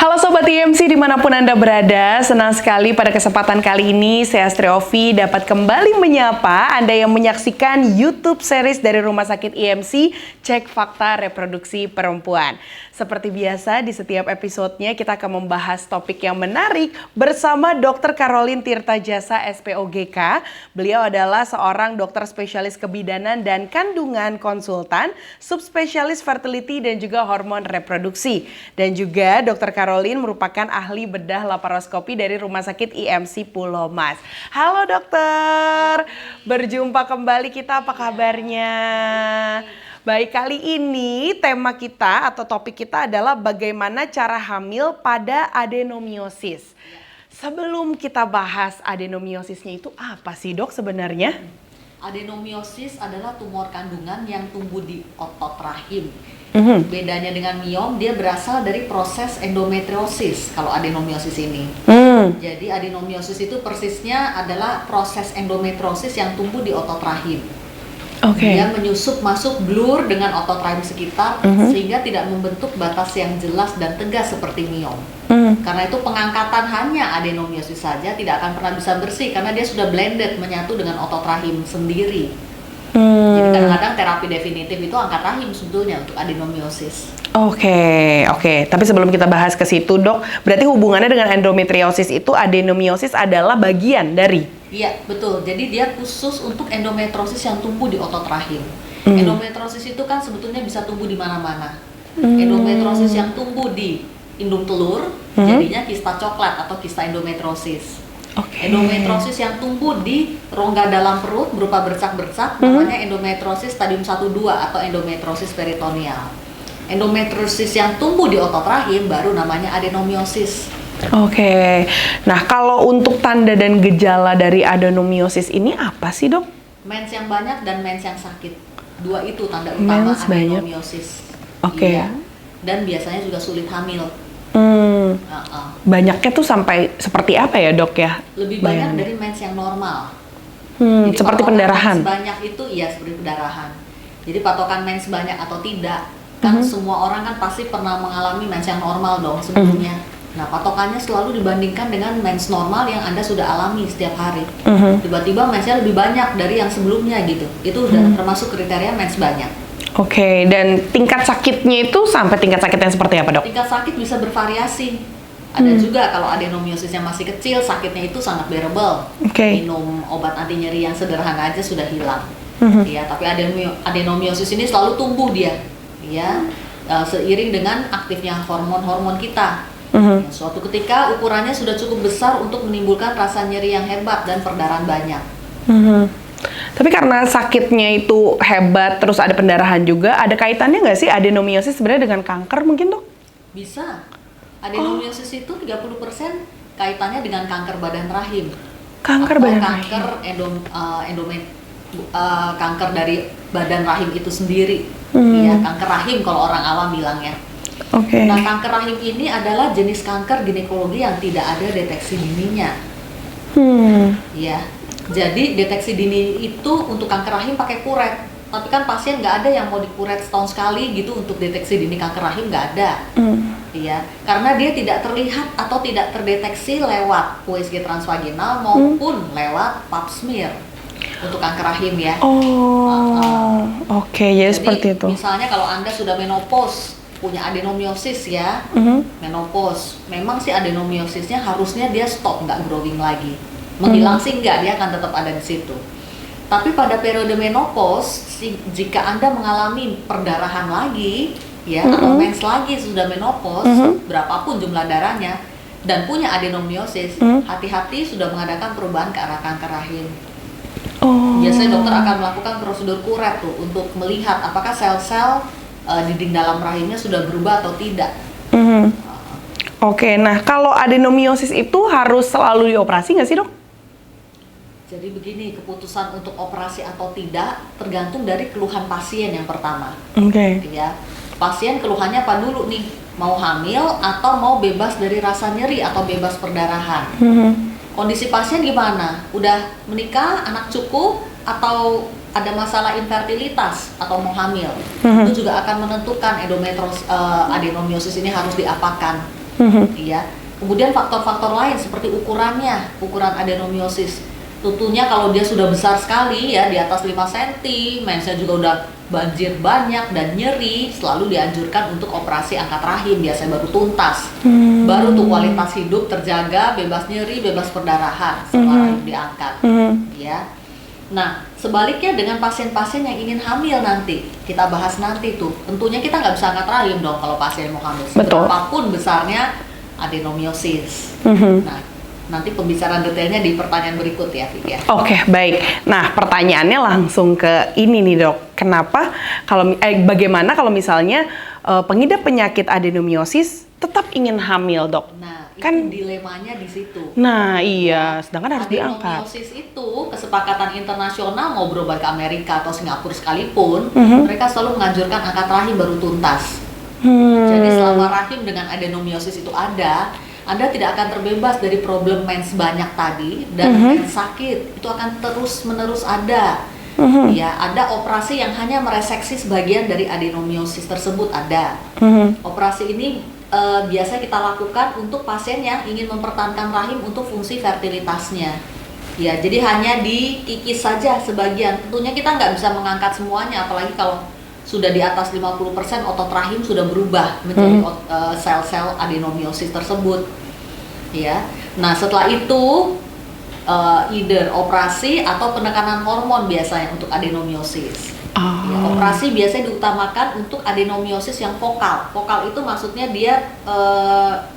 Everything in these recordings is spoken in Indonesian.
Halo Sobat IMC dimanapun Anda berada, senang sekali pada kesempatan kali ini saya Astri Ovi dapat kembali menyapa Anda yang menyaksikan YouTube series dari Rumah Sakit IMC Cek Fakta Reproduksi Perempuan. Seperti biasa di setiap episodenya kita akan membahas topik yang menarik bersama Dr. Caroline Tirtajasa SPOGK. Beliau adalah seorang dokter spesialis kebidanan dan kandungan konsultan, subspesialis fertility dan juga hormon reproduksi. Dan juga Dr. Caroline merupakan ahli bedah laparoskopi dari Rumah Sakit IMC Pulau Mas. Halo dokter, berjumpa kembali, kita apa kabarnya? Baik, kali ini tema kita atau topik kita adalah bagaimana cara hamil pada adenomiosis. Sebelum kita bahas adenomiosisnya itu apa sih dok sebenarnya? Adenomiosis adalah tumor kandungan yang tumbuh di otot rahim. Bedanya dengan miom, dia berasal dari proses endometriosis kalau adenomiosis ini. Jadi adenomiosis itu persisnya adalah proses endometriosis yang tumbuh di otot rahim. Dia menyusup masuk blur dengan otot rahim sekitar sehingga tidak membentuk batas yang jelas dan tegas seperti miom. Karena itu pengangkatan hanya adenomiosis saja tidak akan pernah bisa bersih karena dia sudah blended, menyatu dengan otot rahim sendiri. Jadi kadang-kadang terapi definitif itu angkat rahim sebetulnya untuk adenomiosis. Oke. Tapi sebelum kita bahas ke situ dok, berarti hubungannya dengan endometriosis itu adenomiosis adalah bagian dari? Iya, betul. Jadi dia khusus untuk endometriosis yang tumbuh di otot rahim. Endometriosis itu kan sebetulnya bisa tumbuh di mana-mana. Endometriosis yang tumbuh di indung telur jadinya kista coklat atau kista endometriosis. Endometriosis yang tumbuh di rongga dalam perut berupa bercak-bercak namanya endometriosis stadium 1-2 atau endometriosis peritoneal. Endometriosis yang tumbuh di otot rahim baru namanya adenomiosis. Nah kalau untuk tanda dan gejala dari adenomiosis ini apa sih dok? Mens yang banyak dan mens yang sakit. Dua itu tanda utama adenomiosis. Iya. Dan biasanya juga sulit hamil. Banyaknya tuh sampai seperti apa ya dok ya? Lebih banyak dari mens yang normal. Jadi seperti pendarahan? Mens banyak itu iya seperti pendarahan. Jadi patokan mens banyak atau tidak, kan semua orang kan pasti pernah mengalami mens yang normal dong sebelumnya. Nah patokannya selalu dibandingkan dengan mens normal yang Anda sudah alami setiap hari. Tiba-tiba mensnya lebih banyak dari yang sebelumnya gitu. Itu udah termasuk kriteria mens banyak. Dan tingkat sakitnya itu sampai tingkat sakitnya seperti apa dok? Tingkat sakit bisa bervariasi. Ada juga kalau adenomiosisnya masih kecil, sakitnya itu sangat bearable. Minum obat anti nyeri yang sederhana aja sudah hilang. Ya, tapi adenomiosis ini selalu tumbuh dia. Ya, seiring dengan aktifnya hormon-hormon kita. Suatu ketika ukurannya sudah cukup besar untuk menimbulkan rasa nyeri yang hebat dan perdarahan banyak. Tapi karena sakitnya itu hebat, terus ada pendarahan juga, ada kaitannya nggak sih adenomiosis sebenarnya dengan kanker mungkin dok? Bisa. Adenomiosis itu 30% kaitannya dengan kanker badan rahim. Kanker atau badan kanker rahim. Kanker dari badan rahim itu sendiri. Ya, kanker rahim kalau orang awam bilangnya. Nah, kanker rahim ini adalah jenis kanker ginekologi yang tidak ada deteksi dininya. Ya. Jadi deteksi dini itu untuk kanker rahim pakai kuret, tapi kan pasien nggak ada yang mau dikuret setahun sekali gitu untuk deteksi dini kanker rahim, nggak ada. Iya, karena dia tidak terlihat atau tidak terdeteksi lewat USG transvaginal maupun lewat pap smear untuk kanker rahim ya. Jadi seperti itu. Misalnya kalau Anda sudah menopause, punya adenomiosis ya, menopause, memang sih adenomiosisnya harusnya dia stop, nggak growing lagi. Menghilang sih enggak, dia akan tetap ada di situ. Tapi pada periode menopause, jika Anda mengalami perdarahan lagi, ya atau mens lagi sudah menopause, berapapun jumlah darahnya, dan punya adenomiosis, hati-hati sudah mengadakan perubahan ke arah kanker rahim. Biasanya dokter akan melakukan prosedur kuret tuh untuk melihat apakah sel-sel dinding dalam rahimnya sudah berubah atau tidak. Nah kalau adenomiosis itu harus selalu dioperasi nggak sih dok? Jadi begini, keputusan untuk operasi atau tidak tergantung dari keluhan pasien yang pertama. Ya, pasien keluhannya apa dulu nih? Mau hamil atau mau bebas dari rasa nyeri atau bebas perdarahan? Kondisi pasien gimana? Udah menikah, anak cukup, atau ada masalah infertilitas atau mau hamil? Itu juga akan menentukan adenomiosis ini harus diapakan. Iya. Kemudian faktor-faktor lain seperti ukurannya, ukuran adenomiosis. Tentunya kalau dia sudah besar sekali ya, di atas 5 cm, mensnya juga udah banjir banyak dan nyeri, selalu dianjurkan untuk operasi angkat rahim, biasanya baru tuntas. Baru tuh kualitas hidup terjaga, bebas nyeri, bebas perdarahan setelah rahim diangkat. Ya. Nah, sebaliknya dengan pasien-pasien yang ingin hamil nanti, kita bahas nanti tuh. Tentunya kita nggak bisa angkat rahim dong kalau pasien mau hamil. Berapapun besarnya adenomiosis. Nah, nanti pembicaraan detailnya di pertanyaan berikut ya, Fik ya. Oke, baik. Nah, pertanyaannya langsung ke ini nih, Dok. Kenapa bagaimana kalau misalnya pengidap penyakit adenomiosis tetap ingin hamil, Dok? Nah, Kan itu dilemanya di situ. Nah, iya, sedangkan harus diangkat. Adenomiosis itu kesepakatan internasional, mau berobat ke Amerika atau Singapura sekalipun, mereka selalu menganjurkan angkat rahim baru tuntas. Jadi selama rahim dengan adenomiosis itu ada, Anda tidak akan terbebas dari problem mens banyak tadi dan mens sakit itu akan terus-menerus ada. Ya, ada operasi yang hanya mereseksi sebagian dari adenomiosis tersebut ada. Operasi ini biasa kita lakukan untuk pasien yang ingin mempertahankan rahim untuk fungsi fertilitasnya. Ya, jadi hanya dikikis saja sebagian. Tentunya kita nggak bisa mengangkat semuanya, apalagi kalau sudah di atas 50% otot rahim sudah berubah menjadi sel-sel adenomiosis tersebut. Ya. Nah, setelah itu either operasi atau penekanan hormon biasanya untuk adenomiosis. Ya, operasi biasanya diutamakan untuk adenomiosis yang vokal. Vokal itu maksudnya dia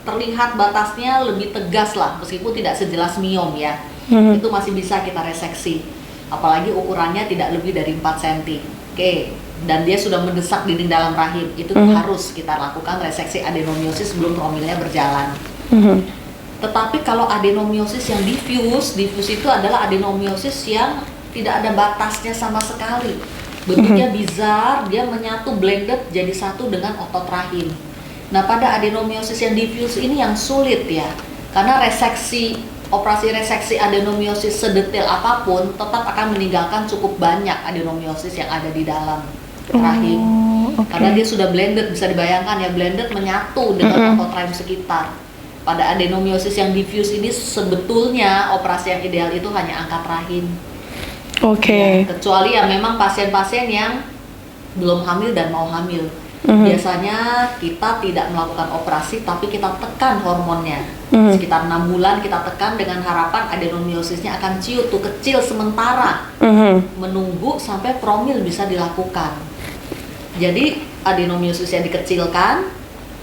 terlihat batasnya lebih tegas lah, meskipun tidak sejelas miom ya. Itu masih bisa kita reseksi. Apalagi ukurannya tidak lebih dari 4 cm. Oke. Dan dia sudah mendesak dinding dalam rahim, itu harus kita lakukan reseksi adenomiosis sebelum promilnya berjalan. Tetapi kalau adenomiosis yang diffuse itu adalah adenomiosis yang tidak ada batasnya sama sekali. Bentuknya bizar, dia menyatu blended jadi satu dengan otot rahim. Nah, pada adenomiosis yang diffuse ini yang sulit ya, karena operasi reseksi adenomiosis sedetail apapun tetap akan meninggalkan cukup banyak adenomiosis yang ada di dalam rahim. Karena dia sudah blended, bisa dibayangkan ya, blended menyatu dengan otot rahim sekitar. Pada adenomiosis yang diffuse ini sebetulnya operasi yang ideal itu hanya angkat rahim. Ya, kecuali ya memang pasien-pasien yang belum hamil dan mau hamil. Biasanya kita tidak melakukan operasi, tapi kita tekan hormonnya. Sekitar 6 bulan kita tekan dengan harapan adenomiosisnya akan ciut tuh kecil sementara. Menunggu sampai promil bisa dilakukan. Jadi adenomiosisnya dikecilkan,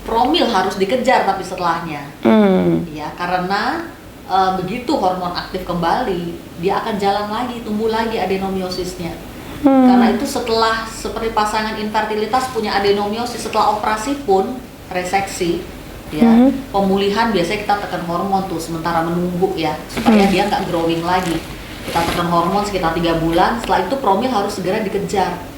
promil harus dikejar tapi setelahnya. Ya, karena begitu hormon aktif kembali, dia akan jalan lagi, tumbuh lagi adenomiosisnya. Karena itu setelah seperti pasangan infertilitas punya adenomiosis, setelah operasi pun reseksi, ya pemulihan biasanya kita tekan hormon tuh sementara menunggu ya, supaya dia nggak growing lagi. Kita tekan hormon sekitar 3 bulan, setelah itu promil harus segera dikejar.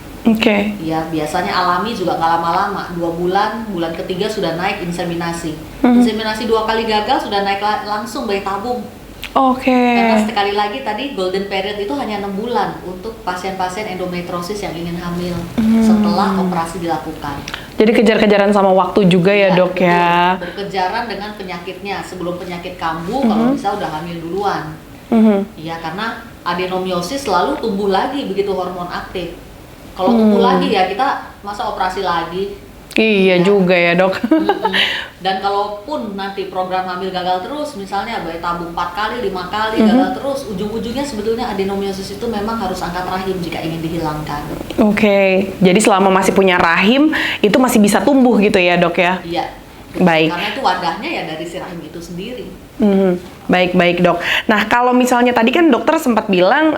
Ya, biasanya alami juga nggak lama-lama, 2 bulan, bulan ketiga sudah naik inseminasi. Inseminasi 2 kali gagal sudah naik langsung bayi tabung. Karena sekali lagi tadi golden period itu hanya 6 bulan untuk pasien-pasien endometriosis yang ingin hamil setelah operasi dilakukan. Jadi kejar-kejaran sama waktu juga ya, Dok ya. Berkejaran dengan penyakitnya sebelum penyakit kambuh, kalau bisa udah hamil duluan. Ya, karena adenomiosis selalu tumbuh lagi begitu hormon aktif. Kalau tumbuh lagi ya kita masa operasi lagi. Iya juga ya, Dok. Dan kalaupun nanti program hamil gagal terus, misalnya bayi tabung 4 kali, 5 kali gagal terus, ujung-ujungnya sebetulnya adenomiosis itu memang harus angkat rahim jika ingin dihilangkan. Jadi selama masih punya rahim, itu masih bisa tumbuh gitu ya, Dok ya? Iya. Baik. Karena itu wadahnya ya dari si rahim itu sendiri. Baik, Dok. Nah, kalau misalnya tadi kan dokter sempat bilang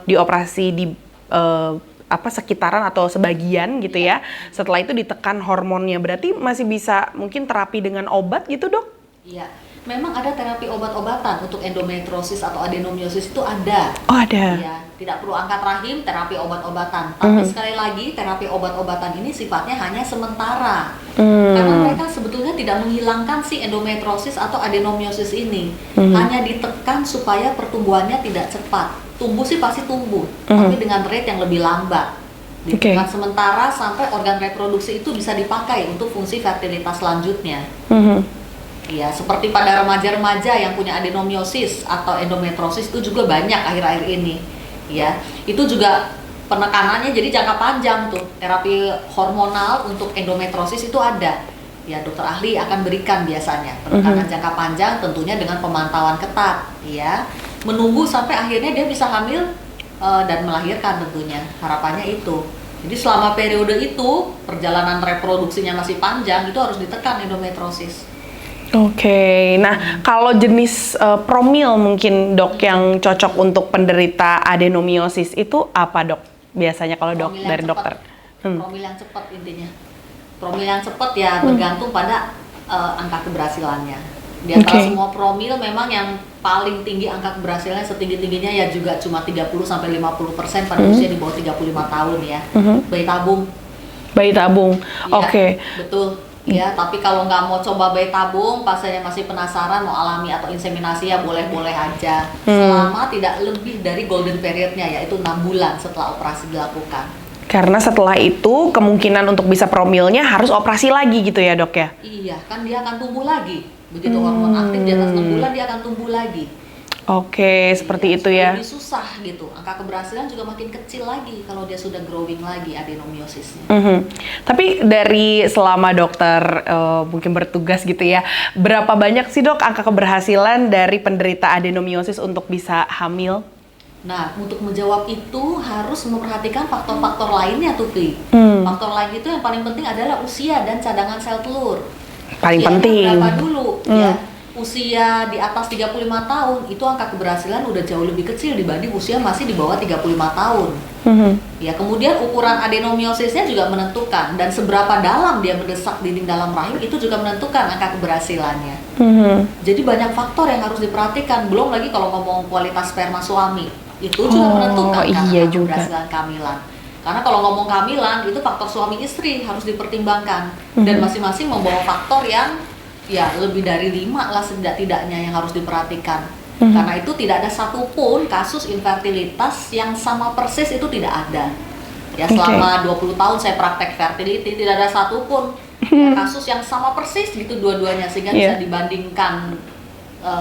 dioperasi di sekitaran atau sebagian gitu ya. Setelah itu ditekan hormonnya, berarti masih bisa mungkin terapi dengan obat gitu, Dok? Iya, memang ada terapi obat-obatan untuk endometriosis atau adenomiosis itu ada. Ada. Iya, tidak perlu angkat rahim, terapi obat-obatan. Tapi sekali lagi terapi obat-obatan ini sifatnya hanya sementara. Karena mereka sebetulnya tidak menghilangkan si endometriosis atau adenomiosis ini. Hanya ditekan supaya pertumbuhannya tidak cepat. Tumbuh sih pasti tumbuh, tapi dengan rate yang lebih lambat. Ditekan sementara sampai organ reproduksi itu bisa dipakai untuk fungsi fertilitas selanjutnya. Ya, seperti pada remaja-remaja yang punya adenomiosis atau endometriosis itu juga banyak akhir-akhir ini. Ya, itu juga penekanannya jadi jangka panjang tuh. Terapi hormonal untuk endometriosis itu ada. Ya, dokter ahli akan berikan biasanya penekanan jangka panjang tentunya dengan pemantauan ketat, ya. Menunggu sampai akhirnya dia bisa hamil dan melahirkan tentunya. Harapannya itu. Jadi selama periode itu perjalanan reproduksinya masih panjang, itu harus ditekan endometriosis. Oke, nah kalau jenis promil mungkin dok yang cocok untuk penderita adenomiosis itu apa dok? Biasanya kalau dok dari dokter? Promil yang cepat intinya. Promil yang cepat ya bergantung pada angka keberhasilannya. Di antara semua promil memang yang paling tinggi angka keberhasilannya setinggi-tingginya ya juga cuma 30-50% pada usia di bawah 35 tahun ya. Bayi tabung. Bayi tabung, Ya, oke. betul. Ya, tapi kalau nggak mau coba bayi tabung, pasiennya masih penasaran mau alami atau inseminasi ya boleh-boleh aja. Selama tidak lebih dari golden periodnya, yaitu 6 bulan setelah operasi dilakukan. Karena setelah itu kemungkinan untuk bisa promilnya harus operasi lagi gitu ya dok ya? Iya, kan dia akan tumbuh lagi. Begitu hormon aktif di atas 6 bulan, dia akan tumbuh lagi. Oke, seperti itu ya. Lebih susah gitu. Angka keberhasilan juga makin kecil lagi kalau dia sudah growing lagi adenomiosisnya. Tapi dari selama dokter mungkin bertugas gitu ya, berapa banyak sih dok angka keberhasilan dari penderita adenomiosis untuk bisa hamil? Nah, untuk menjawab itu harus memperhatikan faktor-faktor lainnya tuh, Pi. Faktor lain itu yang paling penting adalah usia dan cadangan sel telur. Paling penting. Berapa dulu ya? Usia di atas 35 tahun itu angka keberhasilan udah jauh lebih kecil dibanding usia masih di bawah 35 tahun. Ya, kemudian ukuran adenomiosisnya juga menentukan dan seberapa dalam dia mendesak dinding dalam rahim itu juga menentukan angka keberhasilannya. Jadi banyak faktor yang harus diperhatikan, belum lagi kalau ngomong kualitas sperma suami itu juga menentukan kan angka keberhasilan kehamilan. Karena kalau ngomong kehamilan itu faktor suami istri harus dipertimbangkan dan masing-masing membawa faktor yang ya lebih dari 5 lah setidak-tidaknya yang harus diperhatikan. Karena itu tidak ada satupun kasus infertilitas yang sama persis, itu tidak ada. Ya, selama 20 tahun saya praktek fertility tidak ada satupun ya, kasus yang sama persis gitu dua-duanya sehingga bisa dibandingkan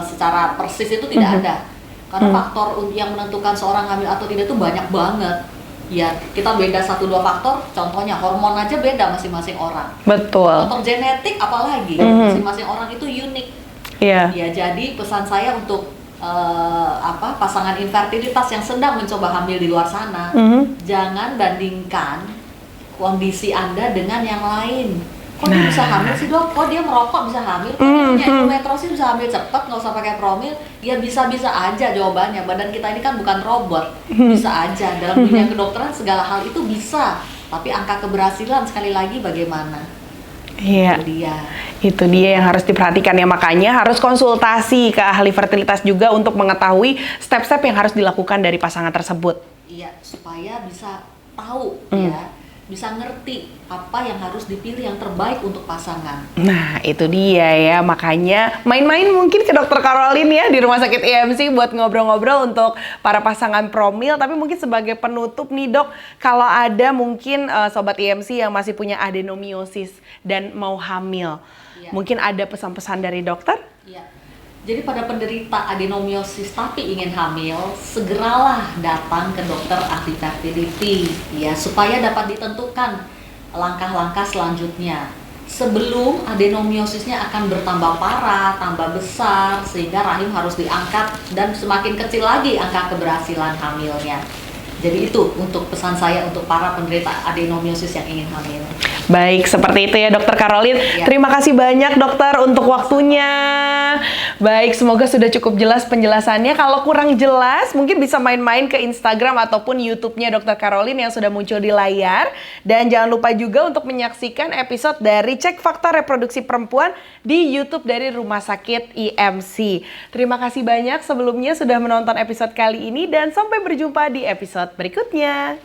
secara persis itu tidak ada. Karena faktor yang menentukan seorang hamil atau tidak itu banyak banget. Ya, kita beda 1-2 faktor, contohnya hormon aja beda masing-masing orang. Betul. Faktor genetik apalagi, masing-masing orang itu unik. Iya. Ya, jadi pesan saya untuk pasangan infertilitas yang sedang mencoba hamil di luar sana, jangan bandingkan kondisi Anda dengan yang lain. Kok dia bisa hamil sih dok? Kok dia merokok bisa hamil? Kok dia punya endometriosis bisa hamil cepat, nggak usah pakai promil? Ya bisa-bisa aja jawabannya. Badan kita ini kan bukan robot, bisa aja. Dalam dunia kedokteran segala hal itu bisa. Tapi angka keberhasilan sekali lagi bagaimana? Iya. Itu dia yang harus diperhatikan ya, makanya harus konsultasi ke ahli fertilitas juga untuk mengetahui step-step yang harus dilakukan dari pasangan tersebut. Iya, supaya bisa tahu ya. Bisa ngerti apa yang harus dipilih yang terbaik untuk pasangan. Nah, itu dia ya. Makanya main-main mungkin ke Dokter Caroline ya di Rumah Sakit IMC buat ngobrol-ngobrol untuk para pasangan promil. Tapi mungkin sebagai penutup nih dok, kalau ada mungkin sobat IMC yang masih punya adenomiosis dan mau hamil, mungkin ada pesan-pesan dari dokter? Iya. Jadi pada penderita adenomiosis tapi ingin hamil, segeralah datang ke dokter ahli fertility ya supaya dapat ditentukan langkah-langkah selanjutnya. Sebelum adenomiosisnya akan bertambah parah, tambah besar sehingga rahim harus diangkat dan semakin kecil lagi angka keberhasilan hamilnya. Jadi itu untuk pesan saya untuk para penderita adenomiosis yang ingin hamil. Baik, seperti itu ya Dokter Caroline. Ya. Terima kasih banyak dokter untuk waktunya. Baik, semoga sudah cukup jelas penjelasannya. Kalau kurang jelas, mungkin bisa main-main ke Instagram ataupun YouTube-nya Dokter Caroline yang sudah muncul di layar. Dan jangan lupa juga untuk menyaksikan episode dari Cek Fakta Reproduksi Perempuan di YouTube dari Rumah Sakit IMC. Terima kasih banyak sebelumnya sudah menonton episode kali ini dan sampai berjumpa di episode berikutnya.